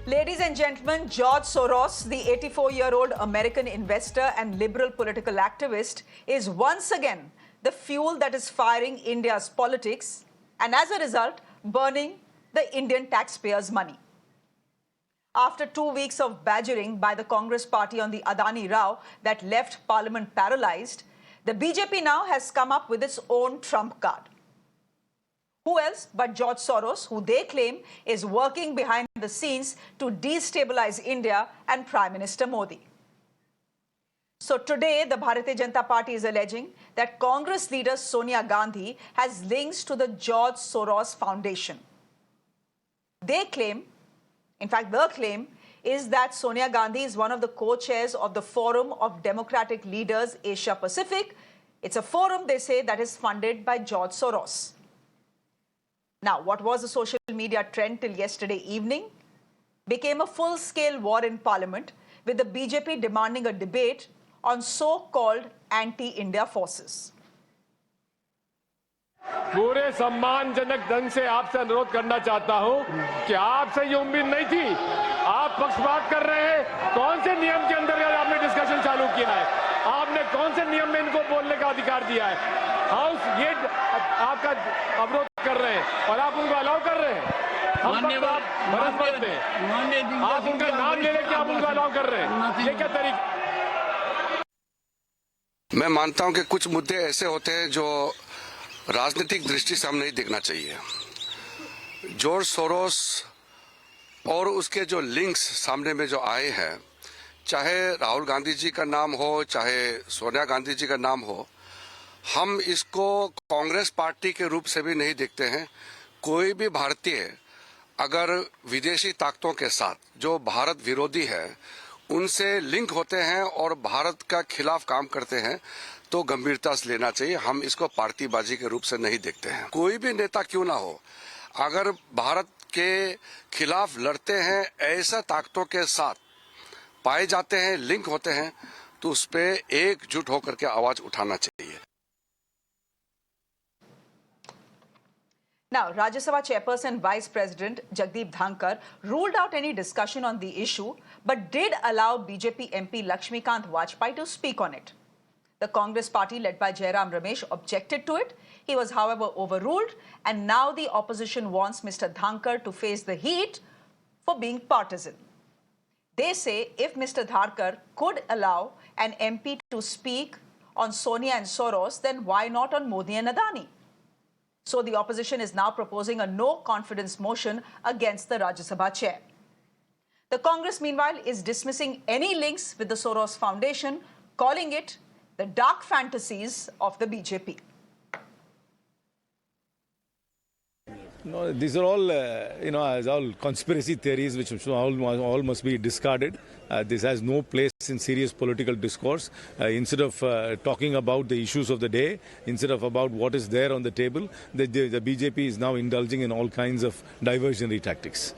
Ladies and gentlemen, George Soros, the 84-year-old American investor and liberal political activist, is once again the fuel that is firing India's politics and, as a result, burning the Indian taxpayers' money. After 2 weeks of badgering by the Congress party on the Adani row that left Parliament paralyzed, the BJP now has come up with its own trump card. Who else but George Soros, who they claim is working behind the scenes to destabilize India and Prime Minister Modi. So today, the Bharatiya Janata Party is alleging that Congress leader Sonia Gandhi has links to the George Soros Foundation. They claim, in fact, their claim is that Sonia Gandhi is one of the co-chairs of the Forum of Democratic Leaders Asia Pacific. It's a forum, they say, that is funded by George Soros. Now, what was a social media trend till yesterday evening became a full-scale war in Parliament, with the BJP demanding a debate on so-called anti-India forces. पूरे सम्मानजनक ढंग से आपसे अनुरोध करना चाहता हूं कि आपसे ये उम्मीद नहीं थी। आप पक्षपात कर रहे हैं। कौन से नियम के अंतर्गत आपने डिस्कशन चालू किया है? आपने कौन से नियम में इनको बोलने का अधिकार दिया है? हाउस ये आपका अवरोध कर रहे हैं और आप उनको अलाउ कर रहे हैं। हम आप उनका नाम ले लेके आप उनको अलाउ कर रहे हैं। ये क्या तरीका? मैं मानता हूं कि कुछ मुद्दे ऐसे होते हैं जो राजनीतिक दृष्टि से हम नहीं देखना चाहिए। जॉर्ज सोरोस और उसके जो लिंक्स सामने में जो आए हैं, चाहे राहुल गांधी जी का नाम हो, चाहे सोनिया गांधी जी का नाम हो, हम इसको कांग्रेस पार्टी के रूप से भी नहीं देखते हैं। कोई भी भारतीय अगर विदेशी ताकतों के साथ जो भारत विरोधी है उनसे लिंक होते हैं और भारत का खिलाफ काम करते हैं तो गंभीरता से लेना चाहिए। हम इसको पार्टीबाजी के रूप से नहीं देखते हैं। कोई भी नेता क्यों ना हो, अगर भारत के खिलाफ लड़ते हैं, ऐसा ताकतों के साथ पाए जाते हैं, लिंक होते हैं, तो उस पे एकजुट होकर के आवाज उठाना चाहिए। Now, Rajya Sabha Chairperson Vice President Jagdeep Dhankar ruled out any discussion on the issue, but did allow BJP MP Lakshmikant Vajpayee to speak on it. The Congress party led by Jairam Ramesh objected to it. He was, however, overruled, and now the opposition wants Mr. Dhankar to face the heat for being partisan. They say if Mr. Dhankar could allow an MP to speak on Sonia and Soros, then why not on Modi and Adani? So the opposition is now proposing a no-confidence motion against the Rajya Sabha chair. The Congress, meanwhile, is dismissing any links with the Soros Foundation, calling it the dark fantasies of the BJP. No, these are all, all conspiracy theories which all must be discarded. This has no place in serious political discourse. Instead of talking about the issues of the day, instead of about what is there on the table, the BJP is now indulging in all kinds of diversionary tactics.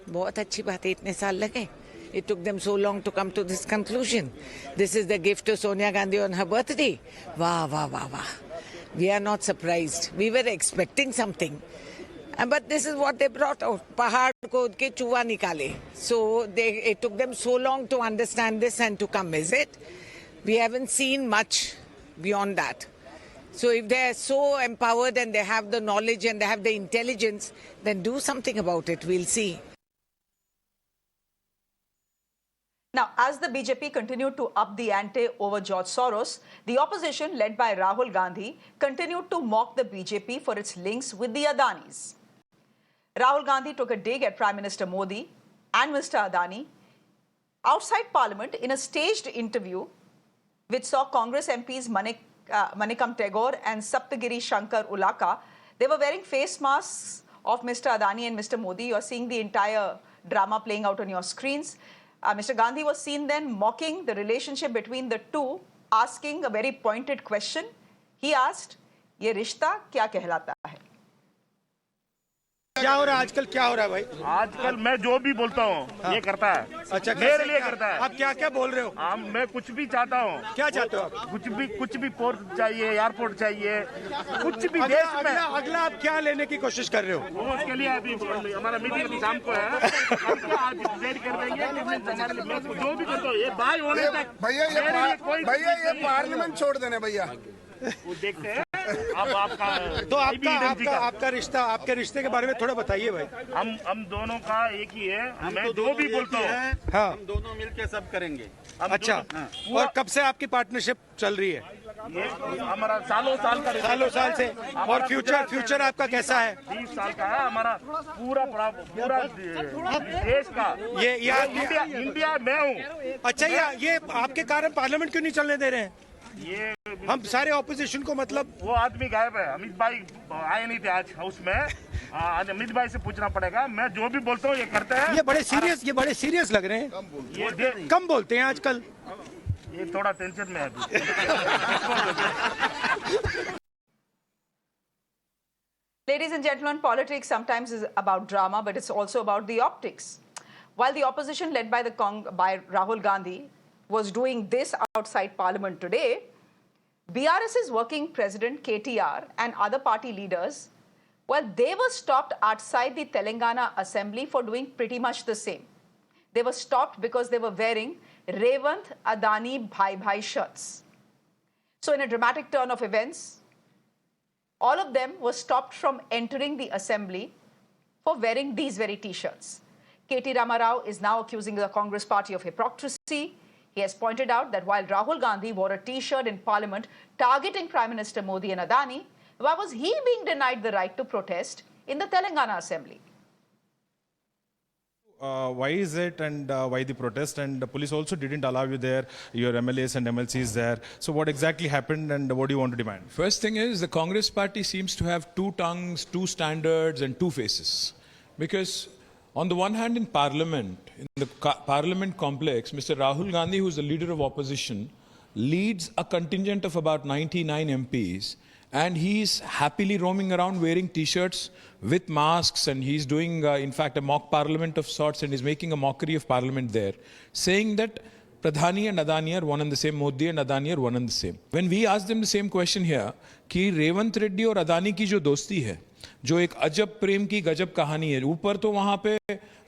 बहुत अच्छी बात है, इतने साल लगे. It took them so long to come to this conclusion. This is the gift to Sonia Gandhi on her birthday. Wah, wah, wah, wah. We are not surprised. We were expecting something. But this is what they brought out. Pahad ko ke chuwa nikale. So it took them so long to understand this and to come, is it? We haven't seen much beyond that. So if they are so empowered and they have the knowledge and they have the intelligence, then do something about it. We'll see. Now, as the BJP continued to up the ante over George Soros, the opposition, led by Rahul Gandhi, continued to mock the BJP for its links with the Adanis. Rahul Gandhi took a dig at Prime Minister Modi and Mr. Adani outside Parliament in a staged interview which saw Congress MPs Manikam Tagore and Saptagiri Shankar Ulaka. They were wearing face masks of Mr. Adani and Mr. Modi. You are seeing the entire drama playing out on your screens. Mr. Gandhi was seen then mocking the relationship between the two, asking a very pointed question. He asked, "ये रिश्ता क्या कहलाता है?" क्या हो रहा है आजकल, क्या हो रहा है भाई? आजकल मैं जो भी बोलता हूँ ये करता है। अच्छा, मेरे कैसे लिए क्या? करता है। आप क्या क्या बोल रहे हो? मैं कुछ भी चाहता हूँ। क्या चाहते हो आप? कुछ भी पोर्ट चाहिए, एयरपोर्ट चाहिए, कुछ भी अगला, देश में। अगला, अगला आप क्या लेने की कोशिश कर रहे हो? वो उसके लिए अभी हमारा मीटिंग अभी शाम को है। आज डिसाइड कर देंगे कि हमारे लिए मैं जो भी करता हूँ ये बाय होने तक भैया ये पार्लियामेंट छोड़ देने भैया। वो देखते हैं। अब आपका तो आपके रिश्ते के बारे में थोड़ा बताइए भाई। हम दोनों का एक ही है। मैं जो भी बोलता हूँ हाँ, हम दोनों मिलके सब करेंगे। अच्छा। और कब से आपकी पार्टनरशिप चल रही है? ये हमारा सालों साल का सालों साल से। और फ्यूचर आपका कैसा है? 20 साल का है हमारा। पूरा देश का ये इंडिया मैं हूँ। अच्छा, ये आपके कारण पार्लियामेंट क्यों नहीं चलने दे रहे हैं? ये हम सारे ऑपोजिशन को, मतलब वो आदमी गायब है। अमित भाई आए नहीं थे आज हाउस में। आज अमित भाई से पूछना पड़ेगा। मैं जो भी बोलता हूँ ये करते हैं। ये बड़े सीरियस लग रहे हैं। कम बोलते हैं आजकल। ये थोड़ा टेंशन में है अभी। Ladies and gentlemen, politics sometimes is about drama, but it's also about the optics. While the opposition led by by Rahul Gandhi was doing this outside Parliament today, BRS's working president KTR and other party leaders, well, they were stopped outside the Telangana assembly for doing pretty much the same. They were stopped because they were wearing Revant Adani Bhai Bhai shirts. So in a dramatic turn of events, all of them were stopped from entering the assembly for wearing these very t-shirts. KT Ramarao is now accusing the Congress party of hypocrisy. He has pointed out that while Rahul Gandhi wore a t-shirt in parliament targeting Prime Minister Modi and Adani, why was he being denied the right to protest in the Telangana assembly? Why is it, and why the protest? And the police also didn't allow you there, your MLAs and MLCs there. So what exactly happened, and what do you want to demand? First thing is, the Congress party seems to have two tongues, two standards, and two faces. Because on the one hand, in Parliament, in the Parliament complex, Mr. Rahul Gandhi, who is the leader of opposition, leads a contingent of about 99 MPs, and he's happily roaming around wearing t-shirts with masks, and he's doing, in fact, a mock parliament of sorts, and he's making a mockery of parliament there, saying that Pradhani and Adani are one and the same, Modi and Adani are one and the same. When we asked them the same question here, कि रेवंत रेड्डी और अदानी की जो दोस्ती है, जो एक अजब प्रेम की गजब कहानी है, ऊपर तो वहां पे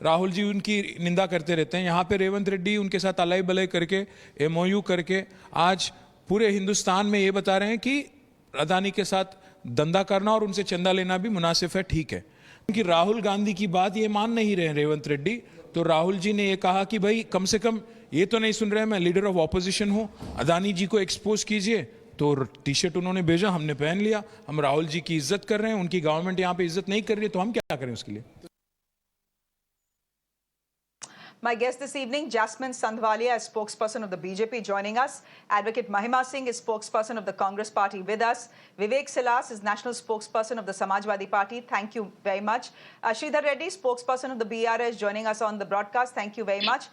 राहुल जी उनकी निंदा करते रहते हैं, यहाँ पे रेवंत रेड्डी उनके साथ अलाई बलाई करके, MOU करके आज पूरे हिंदुस्तान में ये बता रहे हैं कि अदानी के साथ धंधा करना और उनसे चंदा लेना भी मुनासिब है, ठीक है। क्योंकि राहुल गांधी की बात ये मान नहीं रहे रेवंत रेड्डी, तो राहुल जी ने ये कहा कि भाई कम से कम ये तो नहीं सुन रहे, मैं लीडर ऑफ ऑपोजिशन हूं, अदानी जी को एक्सपोज कीजिए। तो टी-शर्ट उन्होंने भेजा, हमने पहन लिया। हम राहुल जी की इज्जत कर रहे हैं, उनकी गवर्नमेंट यहाँ पे इज्जत नहीं कर रही है, तो हम क्या करें उसके लिए? My guest this evening, Jasmine Sandhwalia, is spokesperson of the BJP, joining us. Advocate Mahima Singh is spokesperson of the Congress party with us. Vivek Silas is national spokesperson of the Samajwadi Party. Thank you very much. Sridhar Reddy, spokesperson of the BRS, joining us on the broadcast. Thank you very much.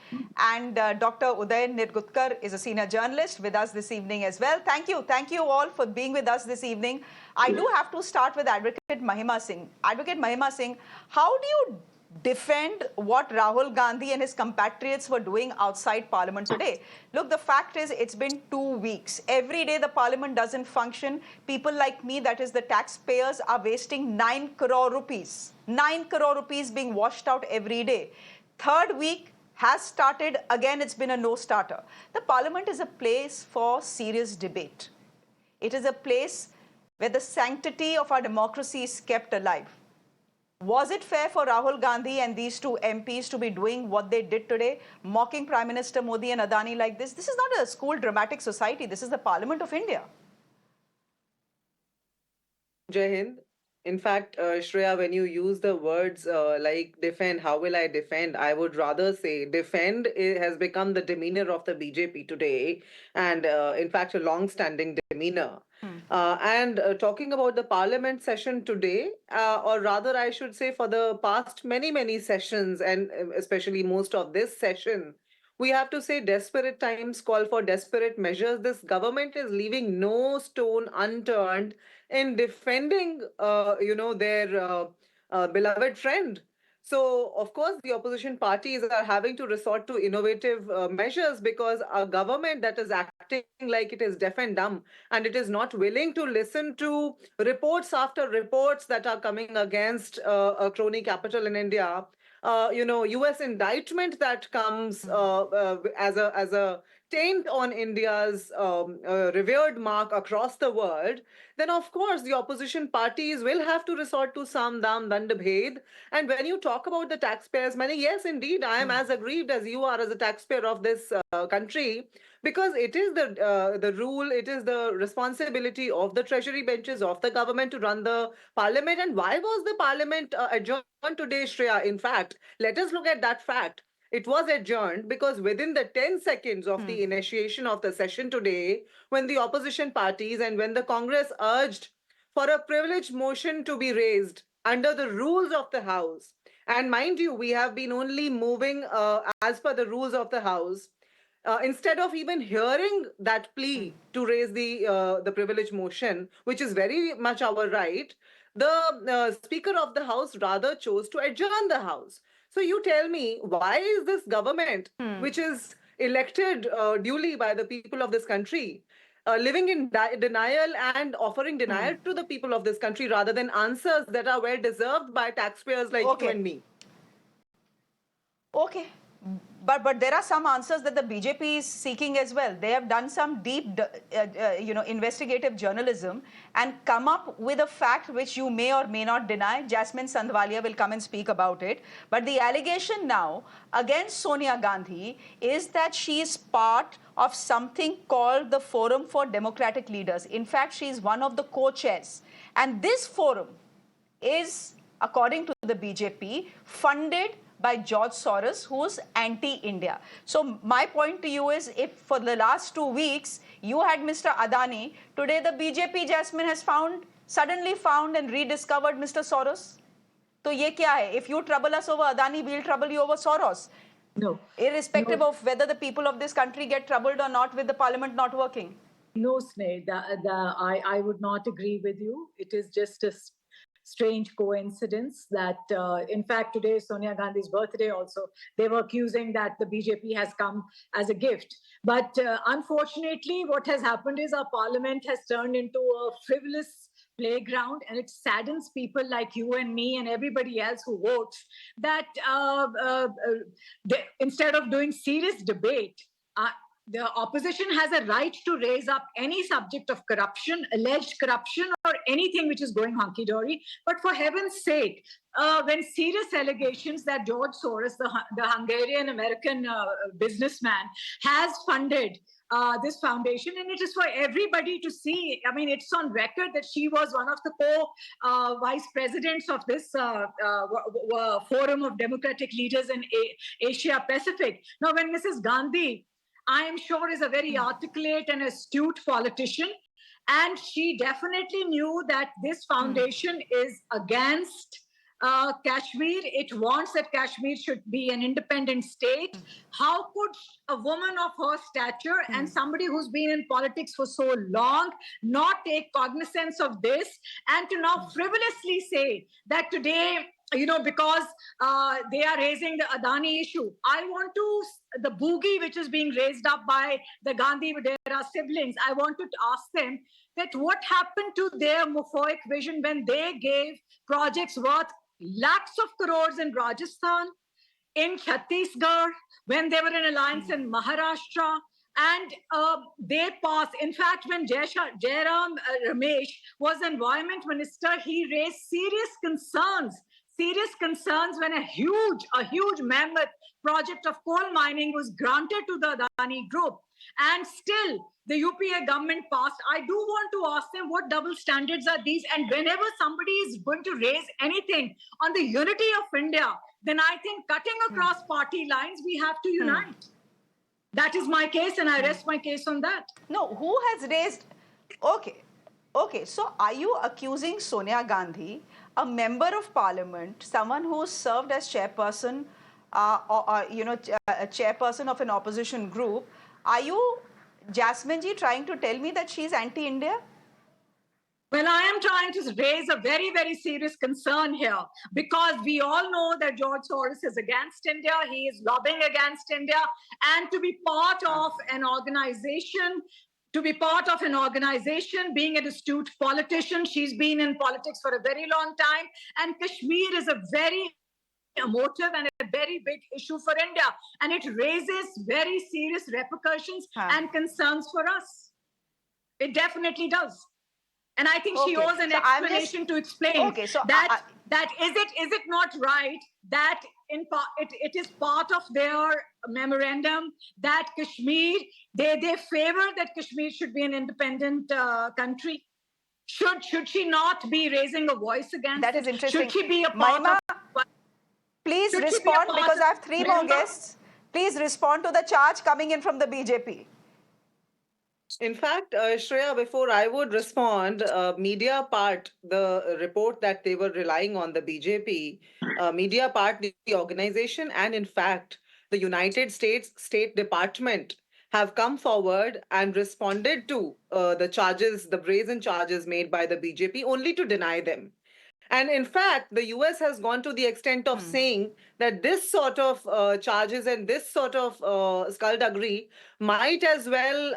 And Dr. Uday Nirgutkar is a senior journalist with us this evening as well. Thank you. Thank you all for being with us this evening. I do have to start with Advocate Mahima Singh. Advocate Mahima Singh, how do you defend what Rahul Gandhi and his compatriots were doing outside Parliament today? Look, the fact is it's been 2 weeks. Every day the Parliament doesn't function. People like me, that is the taxpayers, are wasting 9 crore rupees. 9 crore rupees being washed out every day. Third week has started. Again, it's been a no-starter. The Parliament is a place for serious debate. It is a place where the sanctity of our democracy is kept alive. Was it fair for Rahul Gandhi and these two MPs to be doing what they did today, mocking Prime Minister Modi and Adani like this? This is not a school dramatic society. This is the Parliament of India. Jai Hind. In fact, Shreya, when you use the words like defend, how will I defend? I would rather say defend has become the demeanor of the BJP today, and in fact, a long-standing demeanor. And talking about the parliament session today, or rather I should say for the past many sessions, and especially most of this session, we have to say desperate times call for desperate measures. This government is leaving no stone unturned in defending, their beloved friend. So, of course, the opposition parties are having to resort to innovative measures because a government that is acting like it is deaf and dumb and it is not willing to listen to reports after reports that are coming against a crony capital in India. U.S. indictment that comes as a taint on India's revered mark across the world, then of course the opposition parties will have to resort to Sam Dam Dand Bhed. And when you talk about the taxpayers' money, yes, indeed, I am as aggrieved as you are as a taxpayer of this country, because it is the rule, it is the responsibility of the treasury benches of the government to run the parliament. And why was the parliament adjourned today, Shreya? In fact, let us look at that fact. It was adjourned because within the 10 seconds of the initiation of the session today, when the opposition parties and when the Congress urged for a privilege motion to be raised under the rules of the House, and mind you, we have been only moving as per the rules of the House, instead of even hearing that plea to raise the privilege motion, which is very much our right, the Speaker of the House rather chose to adjourn the House. So you tell me, why is this government, which is elected duly by the people of this country, living in denial and offering denial to the people of this country rather than answers that are well deserved by taxpayers like you and me? Okay. But there are some answers that the BJP is seeking as well. They have done some deep, investigative journalism and come up with a fact which you may or may not deny. Jasmine Sandhwalia will come and speak about it. But the allegation now against Sonia Gandhi is that she is part of something called the Forum for Democratic Leaders. In fact, she is one of the co-chairs. And this forum is, according to the BJP, funded by George Soros, who's anti-India. So my point to you is, if for the last 2 weeks you had Mr. Adani, today the BJP, Jasmine, has suddenly found and rediscovered Mr. Soros. So ye kya hai? If you trouble us over Adani, we'll trouble you over Soros. No. Irrespective of whether the people of this country get troubled or not with the parliament not working. No, Sneh, I would not agree with you. It is just a strange coincidence that, in fact, today is Sonia Gandhi's birthday also. They were accusing that the BJP has come as a gift. But unfortunately, what has happened is our parliament has turned into a frivolous playground, and it saddens people like you and me and everybody else who votes that instead of doing serious debate, the opposition has a right to raise up any subject of corruption, alleged corruption, or anything which is going hunky-dory. But for heaven's sake, when serious allegations that George Soros, the Hungarian-American businessman, has funded this foundation, and it is for everybody to see. I mean, it's on record that she was one of the co-vice presidents of this Forum of Democratic Leaders in Asia Pacific. Now, when Mrs. Gandhi, I am sure, is a very articulate and astute politician, and she definitely knew that this foundation is against Kashmir. It wants that Kashmir should be an independent state. How could a woman of her stature and somebody who's been in politics for so long not take cognizance of this and to now frivolously say that today, because they are raising the Adani issue? I want the boogie which is being raised up by the Gandhi Vadera siblings, I want to ask them that what happened to their Mufoic vision when they gave projects worth lakhs of crores in Rajasthan, in Chhattisgarh, when they were in alliance in Maharashtra, and they passed. In fact, when Jairam Ramesh was environment minister, he raised serious concerns when a huge mammoth project of coal mining was granted to the Adani group. And still, the UPA government passed. I do want to ask them, what double standards are these? And whenever somebody is going to raise anything on the unity of India, then I think cutting across party lines, we have to unite. That is my case, and I rest my case on that. No, who has raised... Okay, so are you accusing Sonia Gandhi, a member of parliament, someone who served as chairperson, a chairperson of an opposition group, are you, Jasmine ji, trying to tell me that she's anti-India? Well, I am trying to raise a very, very serious concern here because we all know that George Soros is against India. He is lobbying against India. And to be part of an organization, being an astute politician, she's been in politics for a very long time. And Kashmir is a very emotive and a very big issue for India. And it raises very serious repercussions and concerns for us. It definitely does. And I think she Okay, owes an so I'm explanation just- to explain Okay, so that is it not right that it is part of their memorandum that Kashmir they favor that Kashmir should be an independent country. Should she not be raising a voice against That it? is interesting. Should she be a part Mahima, of? please Should she be a respond part because of- I have three more Remember? guests. Please respond to the charge coming in from the BJP. In fact, Shreya, before I would respond, Mediapart, the report that they were relying on, the BJP, Mediapart, the organization, and in fact, the United States State Department have come forward and responded to the charges, the brazen charges made by the BJP, only to deny them. And in fact, the US has gone to the extent of saying that this sort of charges and this sort of skullduggery might as well,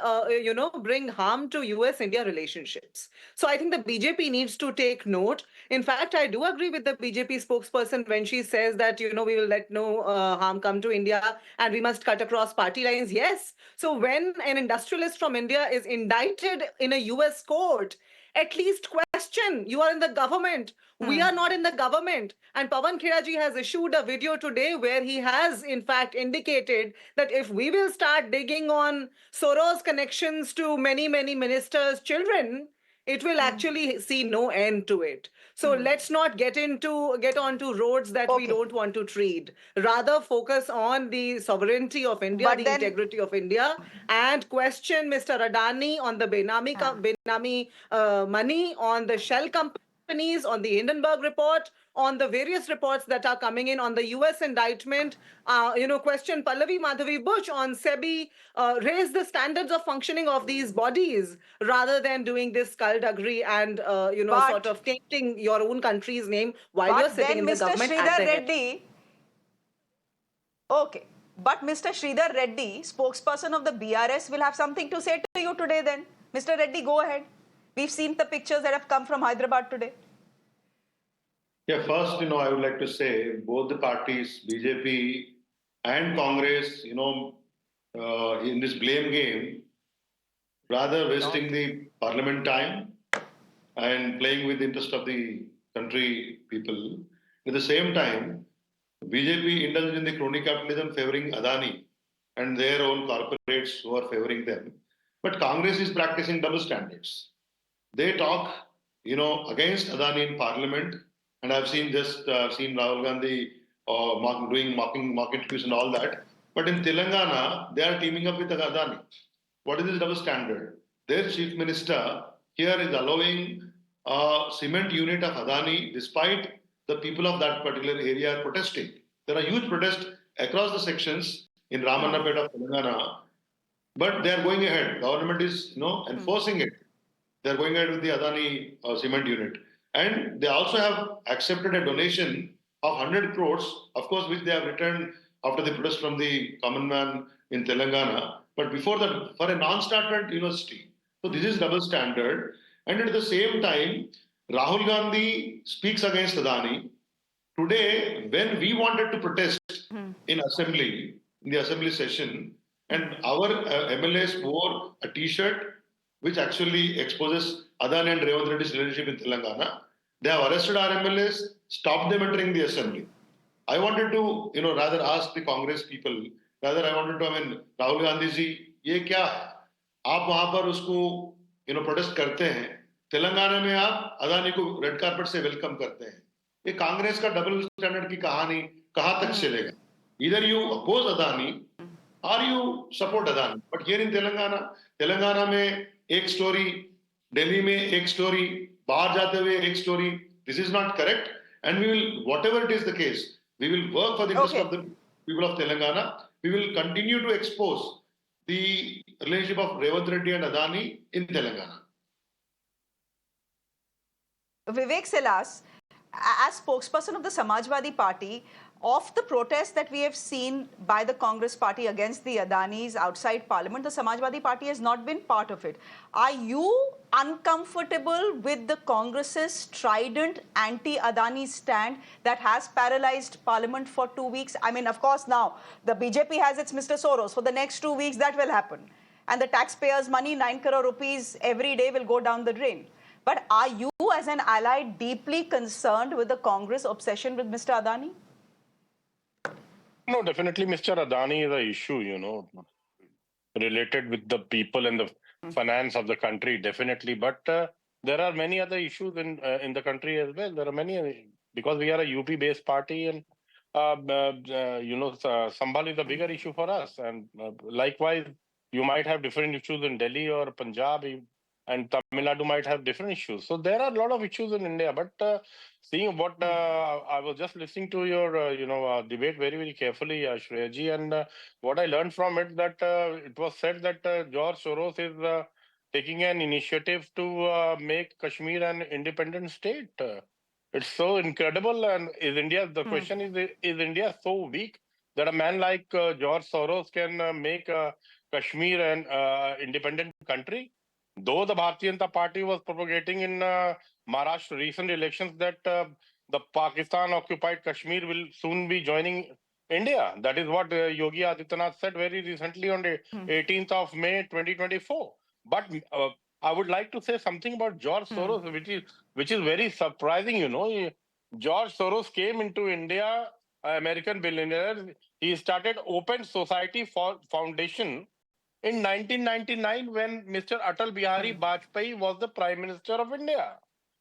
bring harm to US-India relationships. So I think the BJP needs to take note. In fact, I do agree with the BJP spokesperson when she says that, we will let no harm come to India and we must cut across party lines. Yes. So when an industrialist from India is indicted in a US court, at least question. You are in the government. We are not in the government. And Pawan Kheraji has issued a video today where he has, in fact, indicated that if we will start digging on Soros' connections to many, many ministers' children, it will actually see no end to it. So let's not get onto roads that we don't want to tread. Rather focus on the sovereignty of India, But the then- integrity of India, and question Mr. Adani on the Benami money, on the shell companies, on the Hindenburg report, on the various reports that are coming in, on the US indictment, question Pallavi Madhavi Bush on SEBI, raise the standards of functioning of these bodies rather than doing this skullduggery and, But- sort of tainting your own country's name while you're But sitting then in the Mr. government at Sridhar the head. Reddy. Okay. But Mr. Sridhar Reddy, spokesperson of the BRS, will have something to say to you today then. Mr. Reddy, go ahead. We've seen the pictures that have come from Hyderabad today. Yeah, first, I would like to say both the parties, BJP and Congress, in this blame game, rather wasting the parliament time and playing with the interest of the country people. At the same time, BJP indulged in the crony capitalism favoring Adani and their own corporates who are favoring them. But Congress is practicing double standards. They talk, against Adani in parliament, and I've seen Rahul Gandhi doing mock interviews and all that. But in Telangana, they are teaming up with Adani. What is this double standard? Their chief minister here is allowing a cement unit of Adani despite the people of that particular area are protesting. There are huge protests across the sections in Ramannapet of Telangana, but they are going ahead. Government is, enforcing it. They are going ahead with the Adani cement unit. And they also have accepted a donation of 100 crores, of course, which they have returned after the protest from the common man in Telangana. But before that, for a non-started university. So this is double standard. And at the same time, Rahul Gandhi speaks against Adani. Today, when we wanted to protest in the assembly session, and our MLAs wore a T-shirt which actually exposes Adani and Revant Reddy's relationship in Telangana, they have arrested our MLAs, stopped them entering the assembly. I wanted to, rather ask the Congress people, Rahul Gandhi ji, ये क्या है? आप वहां पर उसको, protest करते हैं, तेलंगाना में आप अदानी को रेड कार्पेट से वेलकम करते हैं. ये कांग्रेस का डबल स्टैंडर्ड की कहानी कहां तक चलेगा? Either you oppose Adani or you support Adani. But here in Telangana में एक स्टोरी, दिल्ली में एक स्टोरी, बाहर जाते हुए एक story. This is not correct, and we will, whatever it is the case, we will work for the interest of the people of Telangana. We will continue to expose the relationship of Revant Reddy and Adani in Telangana. Vivek Silas, as spokesperson of the Samajwadi Party, of the protests that we have seen by the Congress party against the Adanis outside Parliament, the Samajwadi Party has not been part of it. Are you uncomfortable with the Congress's strident anti-Adani stand that has paralyzed Parliament for 2 weeks? I mean, of course, now the BJP has its Mr. Soros. For the next 2 weeks, that will happen. And the taxpayers' money, 9 crore rupees every day, will go down the drain. But are you, as an ally, deeply concerned with the Congress obsession with Mr. Adani? No, definitely Mr. Adani is an issue, related with the people and the finance of the country, definitely. But there are many other issues in the country as well. There are many, because we are a UP-based party, and Sambhal is a bigger issue for us. And likewise, you might have different issues in Delhi or Punjab, and Tamil Nadu might have different issues. So there are a lot of issues in India. But seeing what I was just listening to your, debate very, very carefully, Shreya ji, and what I learned from it, that it was said that George Soros is taking an initiative to make Kashmir an independent state. It's so incredible. And is India? The question is India so weak that a man like George Soros can make Kashmir an independent country? Though the Bharatiya Janata Party was propagating in Maharashtra recent elections that the Pakistan-occupied Kashmir will soon be joining India. That is what Yogi Adityanath said very recently on the 18th of May 2024. But I would like to say something about George Soros, which is very surprising. George Soros came into India, American billionaire. He started Open Society Foundation in 1999 when Mr. Atal Bihari Vajpayee was the Prime Minister of India.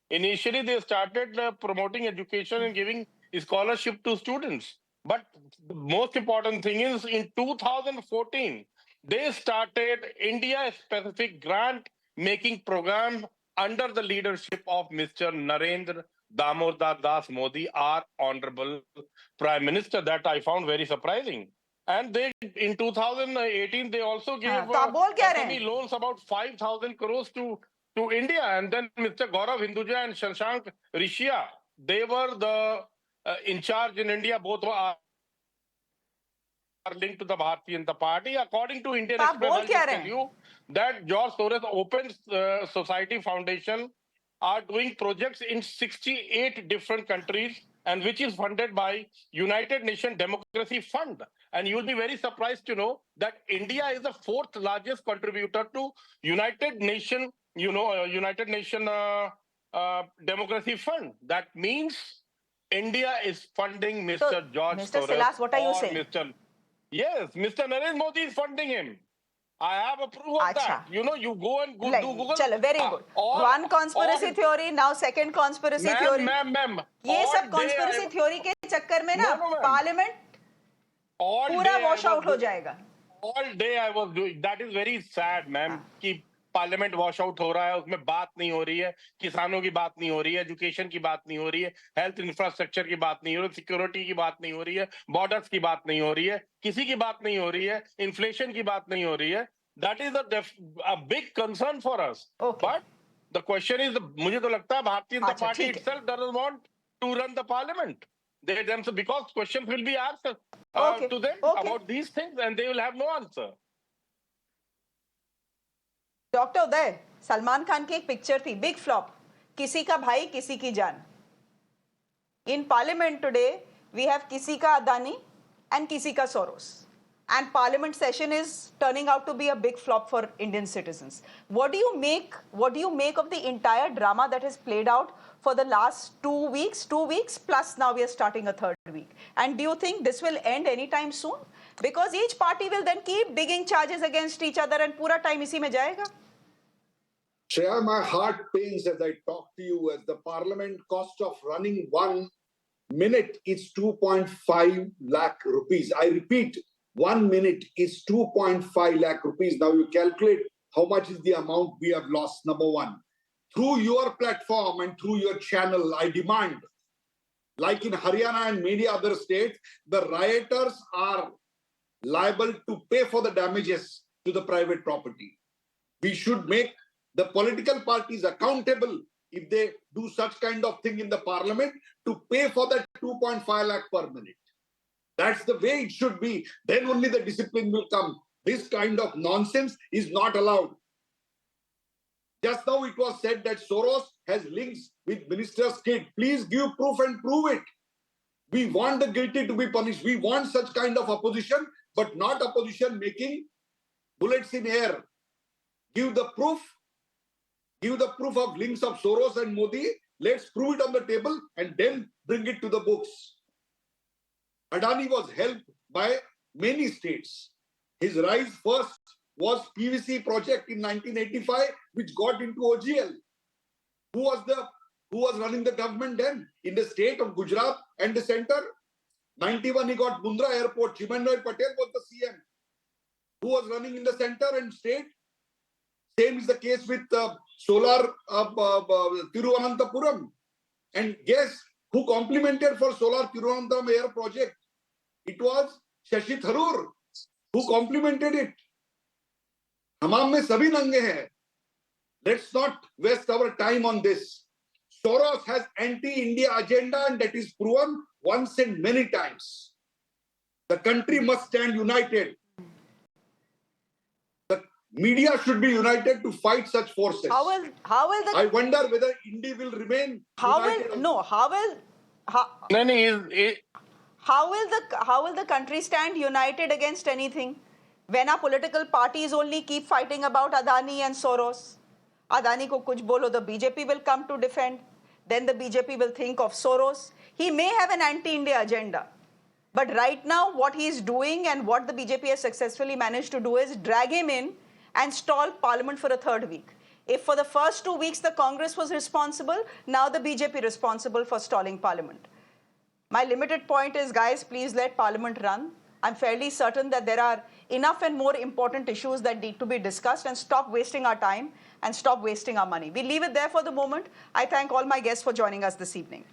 Initially, they started promoting education and giving scholarship to students. But the most important thing is in 2014, they started India-specific grant-making program under the leadership of Mr. Narendra Damodar Das Modi, our Honorable Prime Minister. That I found very surprising. And they, in 2018, they also gave SME loans about 5,000 crores to India. And then Mr. Gaurav Hinduja and Shashank Rishia, they were the in charge in India. Both are linked to the Bharatiya Janata Party. According to Indian Express, I'll just tell you that George Soros Open Society Foundation are doing projects in 68 different countries, and which is funded by United Nations Democracy Fund. And you'll be very surprised to know that India is the 4th largest contributor to United Nation Democracy Fund. That means India is funding Mr. George Soros. Mr. Silas, what are you saying? Yes, Mr. Narendra Modi is funding him. I have a proof of that. You go and do Google. Chalo, very good. One conspiracy theory, now second conspiracy theory. Ma'am. ये सब conspiracy theory के चक्कर में ना Parliament पूरा wash out हो जाएगा. All day I was doing. That is very sad, ma'am. कि पार्लियामेंट वॉश आउट हो रहा है, उसमें बात नहीं हो रही है, किसानों की बात नहीं हो रही है, एजुकेशन की बात नहीं हो रही है, हेल्थ इंफ्रास्ट्रक्चर की बात नहीं हो रही है, सिक्योरिटी की बात नहीं हो रही है, बॉर्डर्स की बात नहीं हो रही है, किसी की बात नहीं हो रही है, इन्फ्लेशन की बात नहीं हो रही है. That is a big concern for us. But the question is, मुझे तो लगता है Bharatiya Janata party itself doesn't want to run the parliament. They themselves, because questions will be asked to them about these things, and they will have no answer. Doctor Uday, Salman Khan की एक picture थी, big flop, किसी का भाई किसी की जान. In parliament today we have किसी का अदानी एंड किसी का Soros, and parliament session is turning out to be a big flop for Indian citizens. What do you make of the entire drama that has played out for the last 2 weeks plus now we are starting a third week, and do you think this will end anytime soon? Because each party will then keep digging charges against each other and pura time isi mein jayega. Shreya, my heart pains as I talk to you, as the parliament cost of running 1 minute is 2.5 lakh rupees. I repeat, 1 minute is 2.5 lakh rupees. Now you calculate how much is the amount we have lost, number one. Through your platform and through your channel, I demand, like in Haryana and many other states, the rioters are liable to pay for the damages to the private property. We should make the political parties accountable if they do such kind of thing in the parliament to pay for that 2.5 lakh per minute. That's the way it should be. Then only the discipline will come. This kind of nonsense is not allowed. Just now it was said that Soros has links with minister's kid. Please give proof and prove it. We want the guilty to be punished. We want such kind of opposition, but not opposition making bullets in air. Give the proof. Give the proof of links of Soros and Modi. Let's prove it on the table and then bring it to the books. Adani was helped by many states. His rise first was PVC project in 1985, which got into OGL. Who was running the government then? In the state of Gujarat and the center. 91 he got Mundra Airport. Chimannoy Patel was the CM. Who was running in the center and state? Same is the case with solar Tiruvananthapuram. And guess who complimented for solar Tiruvananthapuram air project? It was Shashi Tharoor who complimented it. Hamam mein sabhi nange hai. Let's not waste our time on this. Soros has anti-India agenda and that is proven once and many times. The country must stand united. The media should be united to fight such forces. How will the I wonder whether India will remain united. How will the country stand united against anything when our political parties only keep fighting about Adani and Soros? Adani ko kuch bolo, the BJP will come to defend. Then the BJP will think of Soros. He may have an anti-India agenda. But right now, what he is doing and what the BJP has successfully managed to do is drag him in and stall Parliament for a third week. If for the first 2 weeks the Congress was responsible, now the BJP responsible for stalling Parliament. My limited point is, guys, please let Parliament run. I'm fairly certain that there are enough and more important issues that need to be discussed, and stop wasting our time and stop wasting our money. We leave it there for the moment. I thank all my guests for joining us this evening.